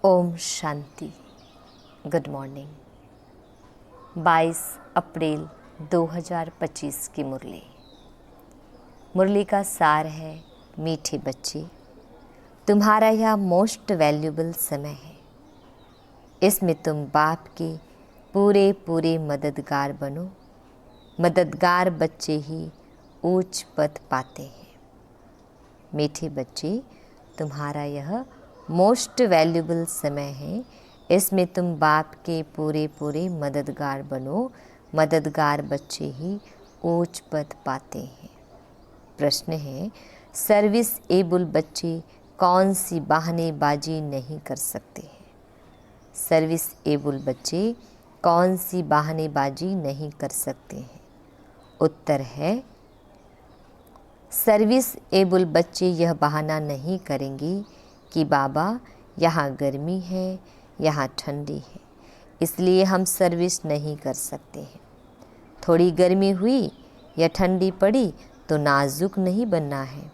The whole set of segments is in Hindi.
ओम शांति। Good morning. 22 अप्रैल 2025 की मुरली का सार है, मीठे बच्चे, तुम्हारा यह मोस्ट वैल्यूबल समय है। इसमें तुम बाप के पूरे पूरे मददगार बनो। मददगार बच्चे ही ऊंच पद पाते हैं। मीठे बच्चे, तुम्हारा यह मोस्ट वैल्यूबल समय है। इसमें तुम बाप के पूरे पूरे मददगार बनो। मददगार बच्चे ही ऊंच पद पाते हैं। प्रश्न है, सर्विस एबल बच्चे कौन सी बहानेबाजी नहीं कर सकते हैं? सर्विस एबल बच्चे कौन सी बहानेबाजी नहीं कर सकते हैं? उत्तर है, सर्विस एबल बच्चे यह बहाना नहीं करेंगे कि बाबा यहाँ गर्मी है, यहाँ ठंडी है, इसलिए हम सर्विस नहीं कर सकते हैं। थोड़ी गर्मी हुई या ठंडी पड़ी तो नाजुक नहीं बनना है।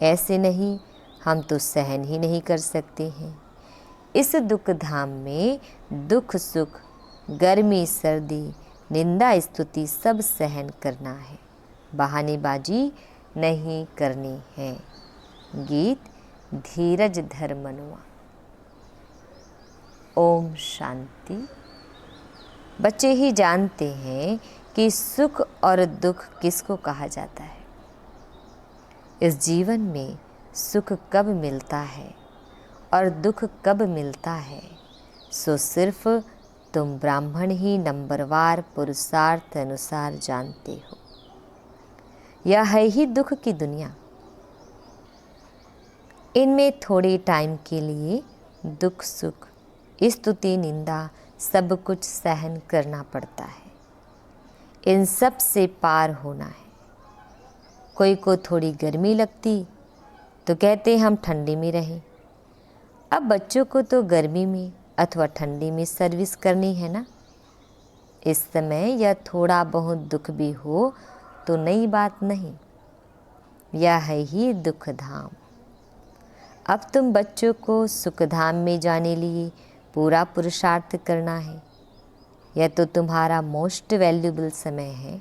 ऐसे नहीं, हम तो सहन ही नहीं कर सकते हैं। इस दुख धाम में दुख सुख, गर्मी सर्दी, निंदा स्तुति सब सहन करना है। बहानेबाजी नहीं करनी है। गीत धीरज धर मनुआ। ओम शांति। बच्चे ही जानते हैं कि सुख और दुख किसको कहा जाता है। इस जीवन में सुख कब मिलता है और दुख कब मिलता है, सो सिर्फ तुम ब्राह्मण ही नंबरवार पुरुषार्थ अनुसार जानते हो। यह है ही दुख की दुनिया। इनमें थोड़े टाइम के लिए दुख सुख, स्तुति निंदा सब कुछ सहन करना पड़ता है। इन सब से पार होना है। कोई को थोड़ी गर्मी लगती तो कहते हम ठंडी में रहें। अब बच्चों को तो गर्मी में अथवा ठंडी में सर्विस करनी है ना। इस समय यह थोड़ा बहुत दुख भी हो तो नई बात नहीं। यह है ही दुख धाम। अब तुम बच्चों को सुख धाम में जाने लिए पूरा पुरुषार्थ करना है। यह तो तुम्हारा मोस्ट वैल्यूबल समय है।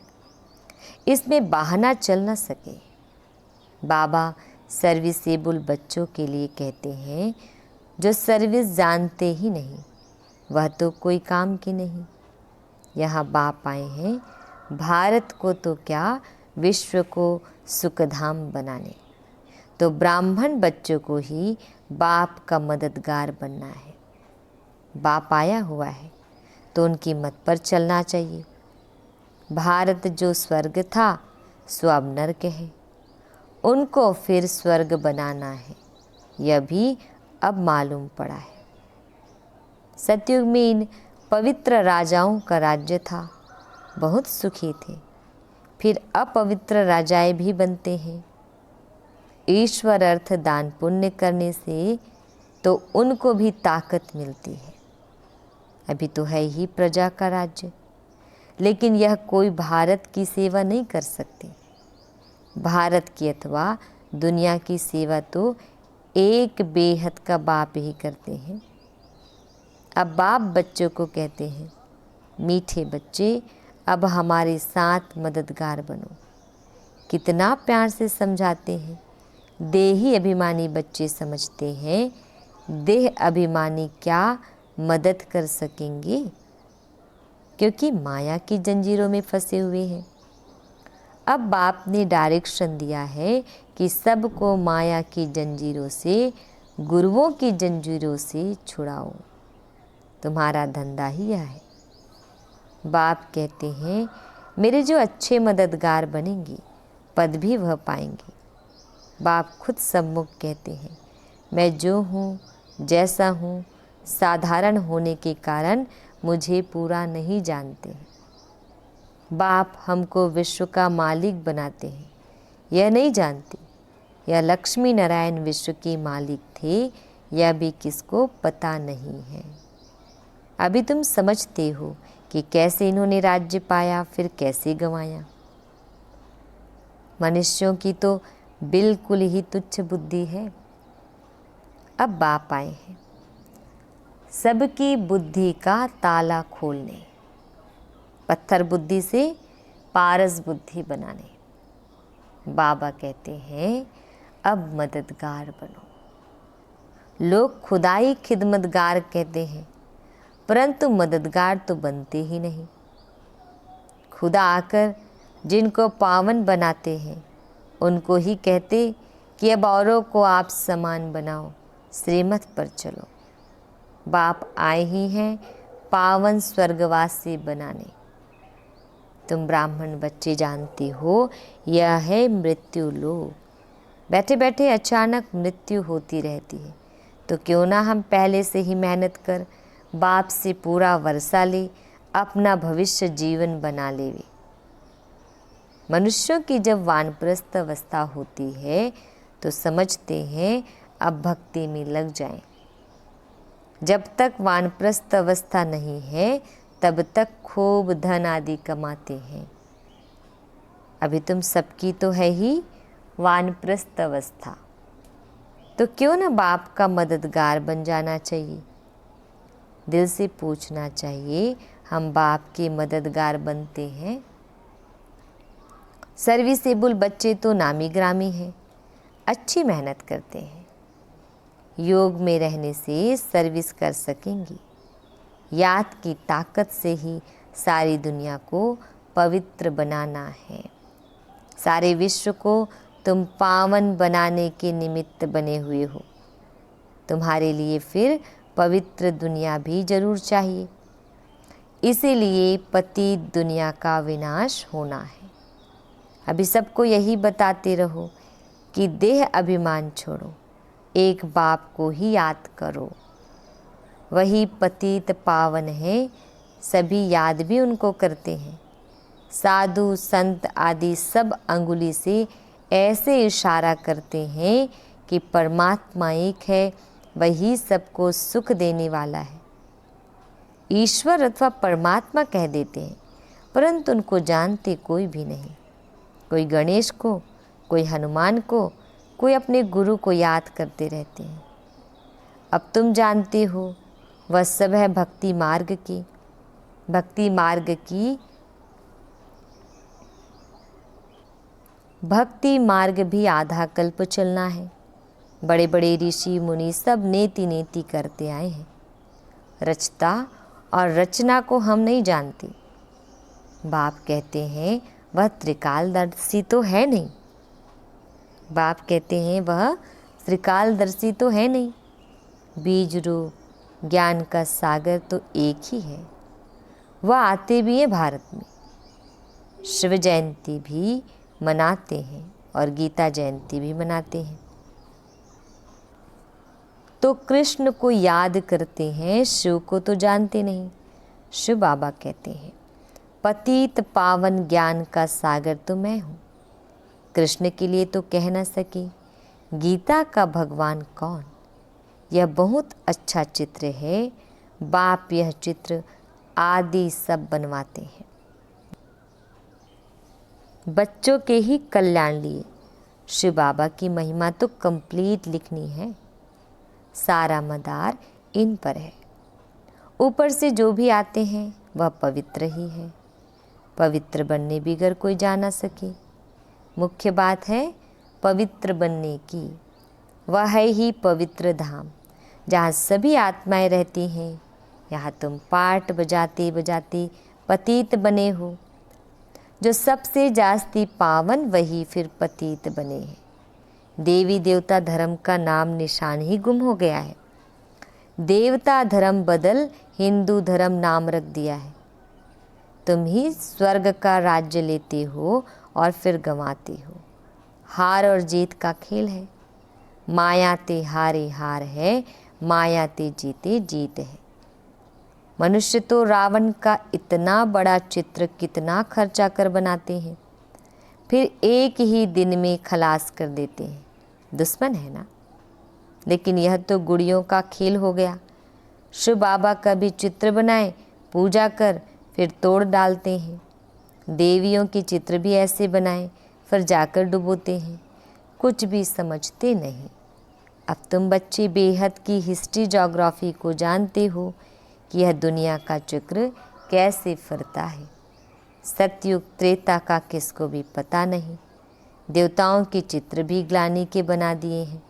इसमें बहाना चल न सके। बाबा सर्विसेबल बच्चों के लिए कहते हैं, जो सर्विस जानते ही नहीं वह तो कोई काम की नहीं। यहाँ बाप आए हैं भारत को तो क्या, विश्व को सुखधाम बनाने। तो ब्राह्मण बच्चों को ही बाप का मददगार बनना है। बाप आया हुआ है तो उनकी मत पर चलना चाहिए। भारत जो स्वर्ग था सो अब नरक है। उनको फिर स्वर्ग बनाना है, यह भी अब मालूम पड़ा है। सतयुग में इन पवित्र राजाओं का राज्य था, बहुत सुखी थे। फिर अपवित्र राजाएं भी बनते हैं। ईश्वर अर्थ दान पुण्य करने से तो उनको भी ताकत मिलती है। अभी तो है ही प्रजा का राज्य, लेकिन यह कोई भारत की सेवा नहीं कर सकते। भारत की अथवा दुनिया की सेवा तो एक बेहद का बाप ही करते हैं। अब बाप बच्चों को कहते हैं, मीठे बच्चे अब हमारे साथ मददगार बनो। कितना प्यार से समझाते हैं। देही अभिमानी बच्चे समझते हैं देह अभिमानी क्या मदद कर सकेंगे, क्योंकि माया की जंजीरों में फंसे हुए हैं। अब बाप ने डायरेक्शन दिया है कि सबको माया की जंजीरों से, गुरुओं की जंजीरों से छुड़ाओ। तुम्हारा धंधा ही यह है। बाप कहते हैं, मेरे जो अच्छे मददगार बनेंगे पद भी वह पाएंगे। बाप खुद सम्मुख कहते हैं, मैं जो हूँ जैसा हूँ, साधारण होने के कारण मुझे पूरा नहीं जानते हैं। बाप हमको विश्व का मालिक बनाते हैं, यह नहीं जानते यह लक्ष्मी नारायण विश्व के मालिक थे, यह भी किसको पता नहीं है। अभी तुम समझते हो कि कैसे इन्होंने राज्य पाया, फिर कैसे गंवाया। मनुष्यों की तो बिल्कुल ही तुच्छ बुद्धि है। अब बाप आए हैं, सबकी बुद्धि का ताला खोलने, पत्थर बुद्धि से पारस बुद्धि बनाने। बाबा कहते हैं अब मददगार बनो। लोग खुदाई खिदमतगार कहते हैं, परंतु मददगार तो बनते ही नहीं। खुदा आकर जिनको पावन बनाते हैं उनको ही कहते कि अब औरों को आप समान बनाओ, श्रीमत पर चलो। बाप आए ही हैं पावन स्वर्गवासी बनाने। तुम ब्राह्मण बच्चे जानते हो यह है मृत्यु लोक। बैठे बैठे अचानक मृत्यु होती रहती है, तो क्यों ना हम पहले से ही मेहनत कर बाप से पूरा वर्षा ले, अपना भविष्य जीवन बना लेवे। मनुष्यों की जब वानप्रस्थ अवस्था होती है तो समझते हैं अब भक्ति में लग जाएं। जब तक वानप्रस्थ अवस्था नहीं है तब तक खूब धन आदि कमाते हैं। अभी तुम सबकी तो है ही वानप्रस्थ अवस्था, तो क्यों ना बाप का मददगार बन जाना चाहिए। दिल से पूछना चाहिए, हम बाप के मददगार बनते हैं? सर्विसेबल बच्चे तो नामी ग्रामी हैं, अच्छी मेहनत करते हैं। योग में रहने से सर्विस कर सकेंगी। याद की ताकत से ही सारी दुनिया को पवित्र बनाना है। सारे विश्व को तुम पावन बनाने के निमित्त बने हुए हो। तुम्हारे लिए फिर पवित्र दुनिया भी जरूर चाहिए। इसीलिए पतित दुनिया का विनाश होना है। अभी सबको यही बताते रहो कि देह अभिमान छोड़ो, एक बाप को ही याद करो। वही पतित पावन है, सभी याद भी उनको करते हैं। साधु संत आदि सब अंगुली से ऐसे इशारा करते हैं कि परमात्मा एक है, वही सबको सुख देने वाला है। ईश्वर अथवा परमात्मा कह देते हैं, परंतु उनको जानते कोई भी नहीं। कोई गणेश को, कोई हनुमान को, कोई अपने गुरु को याद करते रहते हैं। अब तुम जानते हो वह सब है भक्ति मार्ग की। भक्ति मार्ग की भक्ति मार्ग भी आधा कल्प चलना है। बड़े बड़े ऋषि मुनि सब नेति नेति करते आए हैं। रचता और रचना को हम नहीं जानते। बाप कहते हैं वह त्रिकालदर्शी तो है नहीं। बाप कहते हैं वह त्रिकालदर्शी तो है नहीं। बीज रूप ज्ञान का सागर तो एक ही है। वह आते भी हैं भारत में। शिव जयंती भी मनाते हैं और गीता जयंती भी मनाते हैं। तो कृष्ण को याद करते हैं, शिव को तो जानते नहीं। शिव बाबा कहते हैं पतित पावन ज्ञान का सागर तो मैं हूँ। कृष्ण के लिए तो कह न सके गीता का भगवान कौन। यह बहुत अच्छा चित्र है। बाप यह चित्र आदि सब बनवाते हैं। बच्चों के ही कल्याण लिए शिव बाबा की महिमा तो कंप्लीट लिखनी है। सारा मदार इन पर है। ऊपर से जो भी आते हैं वह पवित्र ही है। पवित्र बनने बिगर कोई जा ना सके। मुख्य बात है पवित्र बनने की। वह है ही पवित्र धाम, जहाँ सभी आत्माएं रहती हैं। यहाँ तुम पाठ बजाते बजाते पतित बने हो। जो सबसे जास्ती पावन वही फिर पतित बने हैं। देवी देवता धर्म का नाम निशान ही गुम हो गया है। देवता धर्म बदल हिंदू धर्म नाम रख दिया है। तुम ही स्वर्ग का राज्य लेते हो और फिर गंवाते हो। हार और जीत का खेल है। माया ते हारे हार है, माया ते जीते जीत है। मनुष्य तो रावण का इतना बड़ा चित्र कितना खर्चा कर बनाते हैं, फिर एक ही दिन में खलास कर देते हैं। दुश्मन है ना। लेकिन यह तो गुड़ियों का खेल हो गया। शिव बाबा का भी चित्र बनाए, पूजा कर, फिर तोड़ डालते हैं। देवियों के चित्र भी ऐसे बनाए, फिर जाकर डुबोते हैं। कुछ भी समझते नहीं। अब तुम बच्चे बेहद की हिस्ट्री ज्योग्राफी को जानते हो कि यह दुनिया का चक्र कैसे फिरता है। सतयुग त्रेता का किसको भी पता नहीं। देवताओं के चित्र भी ग्लानि के बना दिए हैं।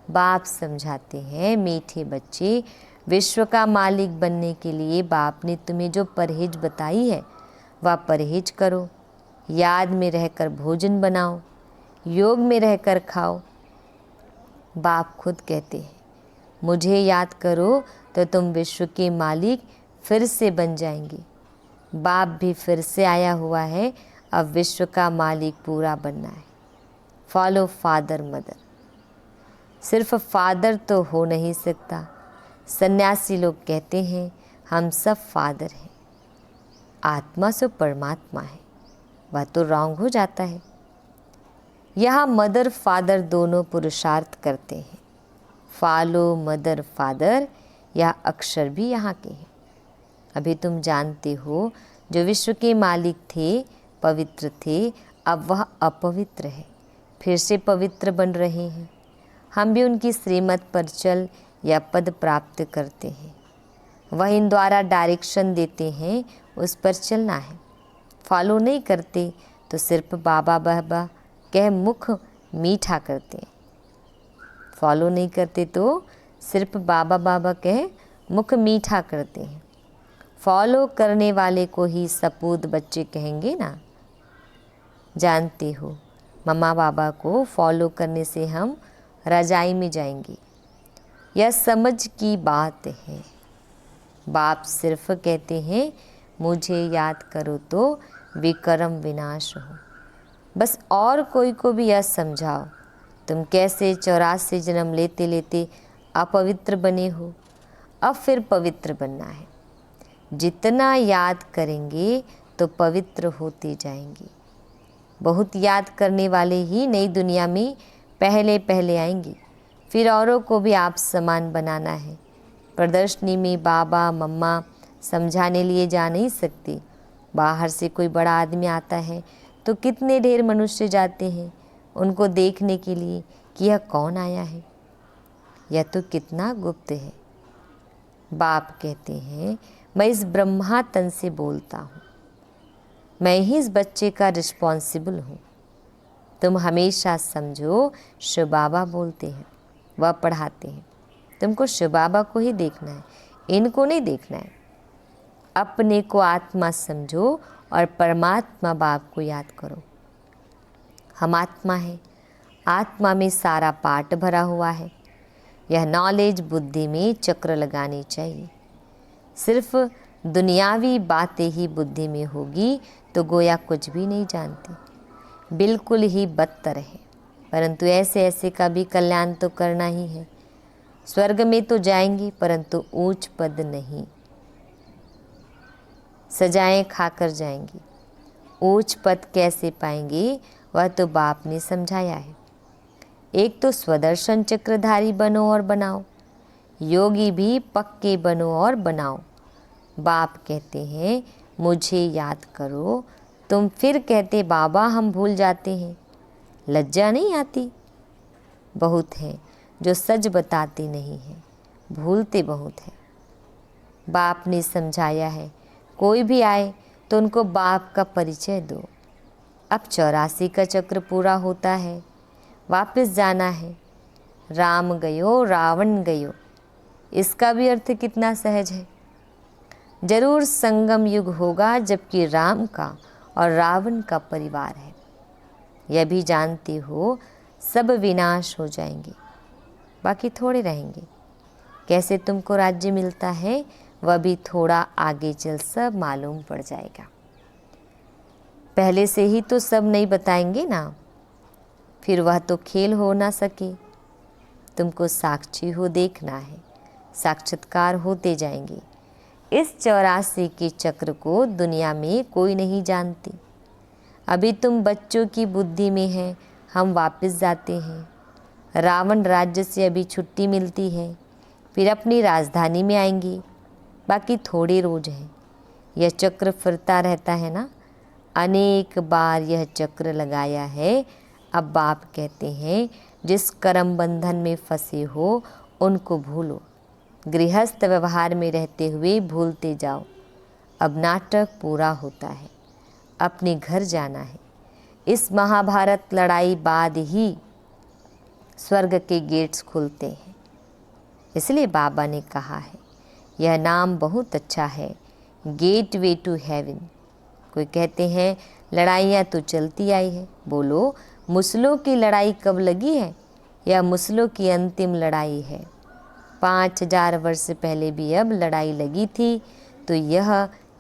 बाप समझाते हैं, मीठे बच्चे, विश्व का मालिक बनने के लिए बाप ने तुम्हें जो परहेज बताई है वह परहेज करो। याद में रहकर भोजन बनाओ, योग में रहकर खाओ। बाप खुद कहते हैं, मुझे याद करो तो तुम विश्व के मालिक फिर से बन जाएंगे। बाप भी फिर से आया हुआ है, अब विश्व का मालिक पूरा बनना है। Follow father mother. सिर्फ फादर तो हो नहीं सकता। सन्यासी लोग कहते हैं हम सब फादर हैं। आत्मा से परमात्मा है, वह तो रॉन्ग हो जाता है। यहाँ मदर फादर दोनों पुरुषार्थ करते हैं। फॉलो मदर फादर, यह अक्षर भी यहाँ के हैं। अभी तुम जानते हो जो विश्व के मालिक थे, पवित्र थे, अब वह अपवित्र है, फिर से पवित्र बन रहे हैं। हम भी उनकी श्रीमत पर चल या पद प्राप्त करते हैं। वह इन द्वारा डायरेक्शन देते हैं, उस पर चलना है। फॉलो नहीं करते तो सिर्फ बाबा बाबा कह मुख मीठा करते हैं। फॉलो नहीं करते तो सिर्फ बाबा बाबा कह मुख मीठा करते हैं। फॉलो करने वाले को ही सपूत बच्चे कहेंगे ना। जानते हो, मम्मा बाबा को फॉलो करने से हम रजाई में जाएंगे। यह समझ की बात है। बाप सिर्फ कहते हैं मुझे याद करो तो विक्रम विनाश हो। बस और कोई को भी यह समझाओ तुम कैसे 84 जन्म लेते लेते अपवित्र बने हो, अब फिर पवित्र बनना है। जितना याद करेंगे तो पवित्र होते जाएंगे। बहुत याद करने वाले ही नई दुनिया में पहले पहले आएंगे। फिर औरों को भी आप समान बनाना है। प्रदर्शनी में बाबा मम्मा समझाने लिए जा नहीं सकते। बाहर से कोई बड़ा आदमी आता है तो कितने ढेर मनुष्य जाते हैं उनको देखने के लिए कि यह कौन आया है। यह तो कितना गुप्त है। बाप कहते हैं मैं इस ब्रह्मा तन से बोलता हूँ, मैं ही इस बच्चे का रिस्पॉन्सिबल हूँ। तुम हमेशा समझो शिव बाबा बोलते हैं, वह पढ़ाते हैं। तुमको शिव बाबा को ही देखना है, इनको नहीं देखना है। अपने को आत्मा समझो और परमात्मा बाप को याद करो। हम आत्मा है, आत्मा में सारा पार्ट भरा हुआ है। यह नॉलेज बुद्धि में चक्र लगानी चाहिए। सिर्फ दुनियावी बातें ही बुद्धि में होगी तो गोया कुछ भी नहीं जानती, बिल्कुल ही बदतर है। परंतु ऐसे ऐसे का भी कल्याण तो करना ही है। स्वर्ग में तो जाएंगे परंतु ऊंच पद नहीं, सजाएं खाकर जाएंगे। ऊंच पद कैसे पाएंगे वह तो बाप ने समझाया है। एक तो स्वदर्शन चक्रधारी बनो और बनाओ, योगी भी पक्के बनो और बनाओ। बाप कहते हैं मुझे याद करो, तुम फिर कहते बाबा हम भूल जाते हैं। लज्जा नहीं आती? बहुत हैं जो सच बताते नहीं हैं, भूलते बहुत हैं। बाप ने समझाया है कोई भी आए तो उनको बाप का परिचय दो। अब 84 का चक्र पूरा होता है, वापस जाना है। राम गयो रावण गयो, इसका भी अर्थ कितना सहज है। जरूर संगम युग होगा जबकि राम का और रावण का परिवार है। यह भी जानते हो सब विनाश हो जाएंगे, बाकी थोड़े रहेंगे। कैसे तुमको राज्य मिलता है वह भी थोड़ा आगे चल सब मालूम पड़ जाएगा। पहले से ही तो सब नहीं बताएंगे ना, फिर वह तो खेल हो ना सके। तुमको साक्षी हो देखना है, साक्षात्कार होते जाएंगे। इस 84 के चक्र को दुनिया में कोई नहीं जानती। अभी तुम बच्चों की बुद्धि में है, हम वापस जाते हैं। रावण राज्य से अभी छुट्टी मिलती है, फिर अपनी राजधानी में आएंगे। बाकी थोड़े रोज हैं। यह चक्र फिरता रहता है ना, अनेक बार यह चक्र लगाया है। अब बाप कहते हैं जिस कर्म बंधन में फंसे हो उनको भूलो। गृहस्थ व्यवहार में रहते हुए भूलते जाओ। अब नाटक पूरा होता है, अपने घर जाना है। इस महाभारत लड़ाई बाद ही स्वर्ग के गेट्स खुलते हैं। इसलिए बाबा ने कहा है, यह नाम बहुत अच्छा है, गेट वे टू हेवन। कोई कहते हैं लड़ाइयाँ तो चलती आई है। बोलो, मुसलों की लड़ाई कब लगी है? यह मुसलों की अंतिम लड़ाई है। 5000 वर्ष पहले भी अब लड़ाई लगी थी तो यह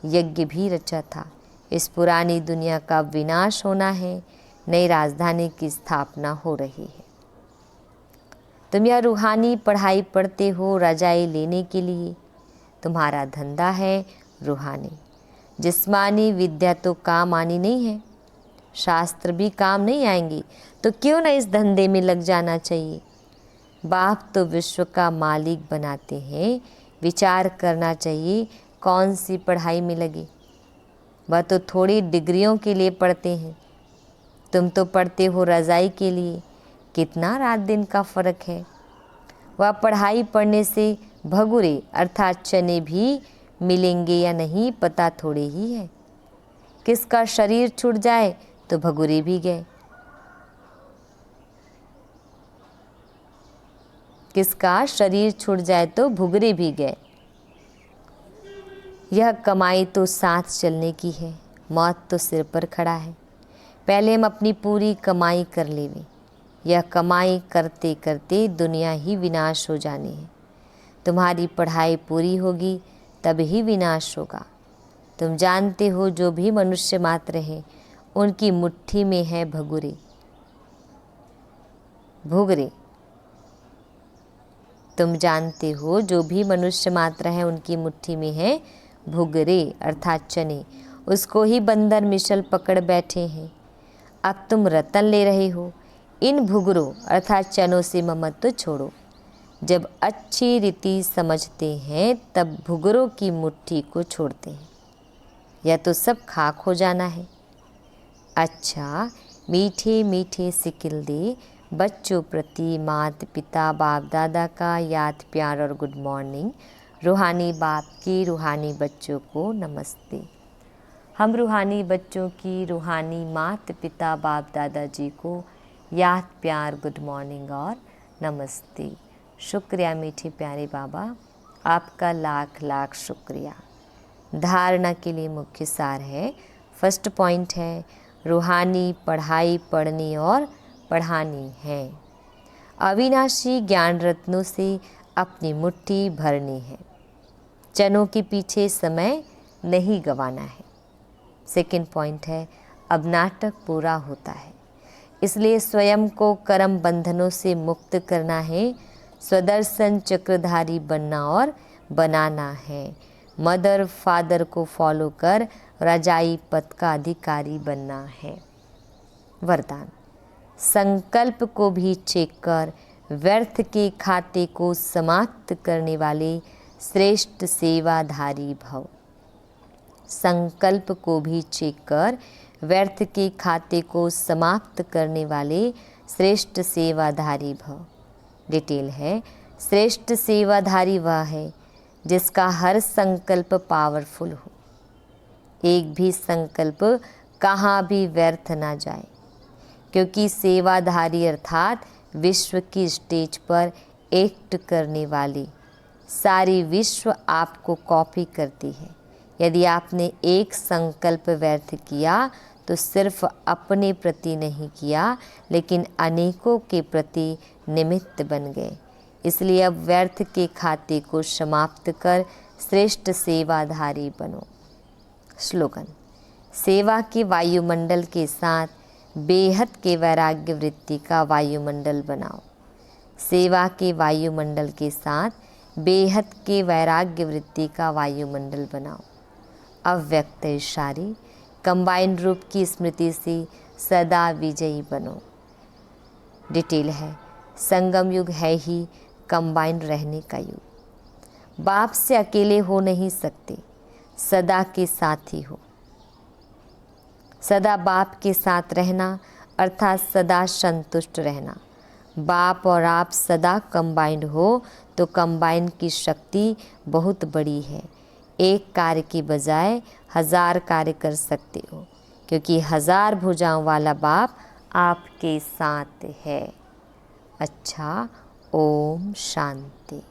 यज्ञ भी रचा था। इस पुरानी दुनिया का विनाश होना है, नई राजधानी की स्थापना हो रही है। तुम यह रूहानी पढ़ाई पढ़ते हो रजाई लेने के लिए। तुम्हारा धंधा है रूहानी। जिस्मानी विद्या तो काम आनी नहीं है, शास्त्र भी काम नहीं आएंगी, तो क्यों न इस धंधे में लग जाना चाहिए। बाप तो विश्व का मालिक बनाते हैं, विचार करना चाहिए कौन सी पढ़ाई में लगे। वह तो थोड़ी डिग्रियों के लिए पढ़ते हैं, तुम तो पढ़ते हो रज़ाई के लिए। कितना रात दिन का फ़र्क है। वह पढ़ाई पढ़ने से भगुरे अर्थात चने भी मिलेंगे या नहीं पता थोड़े ही है। किसका शरीर छूट जाए तो भगुरे भी गए, किसका शरीर छूट जाए तो भुगरे भी गए। यह कमाई तो साथ चलने की है, मौत तो सिर पर खड़ा है। पहले हम अपनी पूरी कमाई कर लेवे। यह कमाई करते करते दुनिया ही विनाश हो जानी है। तुम्हारी पढ़ाई पूरी होगी तब ही विनाश होगा। तुम जानते हो जो भी मनुष्य मात्र हैं उनकी मुट्ठी में है भगुरे भुगरे। तुम जानते हो जो भी मनुष्य मात्र है उनकी मुट्ठी में है भुगरे अर्थात चने। उसको ही बंदर मिशल पकड़ बैठे हैं। अब तुम रतन ले रहे हो। इन भुगरों अर्थात चनों से ममत्व छोड़ो। जब अच्छी रीति समझते हैं तब भुगरों की मुट्ठी को छोड़ते हैं। यह तो सब खाक हो जाना है। अच्छा, मीठे मीठे सिकिल दे बच्चों प्रति माता पिता बाप दादा का याद प्यार और गुड मॉर्निंग। रूहानी बाप की रूहानी बच्चों को नमस्ते। हम रूहानी बच्चों की रूहानी माता पिता बाप दादा जी को याद प्यार गुड मॉर्निंग और नमस्ते। शुक्रिया मीठे प्यारे बाबा, आपका लाख लाख शुक्रिया। धारणा के लिए मुख्य सार है, फर्स्ट पॉइंट है रूहानी पढ़ाई पढ़नी और पढ़ानी है। अविनाशी ज्ञान रत्नों से अपनी मुट्ठी भरनी है। चनों के पीछे समय नहीं गंवाना है। सेकंड पॉइंट है अब नाटक पूरा होता है, इसलिए स्वयं को कर्म बंधनों से मुक्त करना है। स्वदर्शन चक्रधारी बनना और बनाना है। मदर फादर को फॉलो कर रजाई पद का अधिकारी बनना है। वरदान, संकल्प को भी चेक कर व्यर्थ के खाते को समाप्त करने वाले श्रेष्ठ सेवाधारी भव। संकल्प को भी चेक कर व्यर्थ के खाते को समाप्त करने वाले श्रेष्ठ सेवाधारी भव। डिटेल है, श्रेष्ठ सेवाधारी वह है जिसका हर संकल्प पावरफुल हो। एक भी संकल्प कहाँ भी व्यर्थ ना जाए, क्योंकि सेवाधारी अर्थात विश्व की स्टेज पर एक्ट करने वाली सारी विश्व आपको कॉपी करती है। यदि आपने एक संकल्प व्यर्थ किया तो सिर्फ अपने प्रति नहीं किया, लेकिन अनेकों के प्रति निमित्त बन गए। इसलिए अब व्यर्थ के खाते को समाप्त कर श्रेष्ठ सेवाधारी बनो। स्लोगन, सेवा के वायुमंडल के साथ बेहद के वैराग्य वृत्ति का वायुमंडल बनाओ। सेवा के वायुमंडल के साथ बेहद के वैराग्य वृत्ति का वायुमंडल बनाओ। अव्यक्त इशारी कंबाइंड रूप की स्मृति से सदा विजयी बनो। डिटेल है, संगम युग है ही कंबाइंड रहने का युग। बाप से अकेले हो नहीं सकते, सदा के साथ ही हो। सदा बाप के साथ रहना अर्थात सदा संतुष्ट रहना बाप और आप सदा कंबाइंड हो तो कंबाइन की शक्ति बहुत बड़ी है। एक कार्य की बजाय 1000 कार्य कर सकते हो, क्योंकि 1000 भुजाओं वाला बाप आपके साथ है। अच्छा, ओम शांति।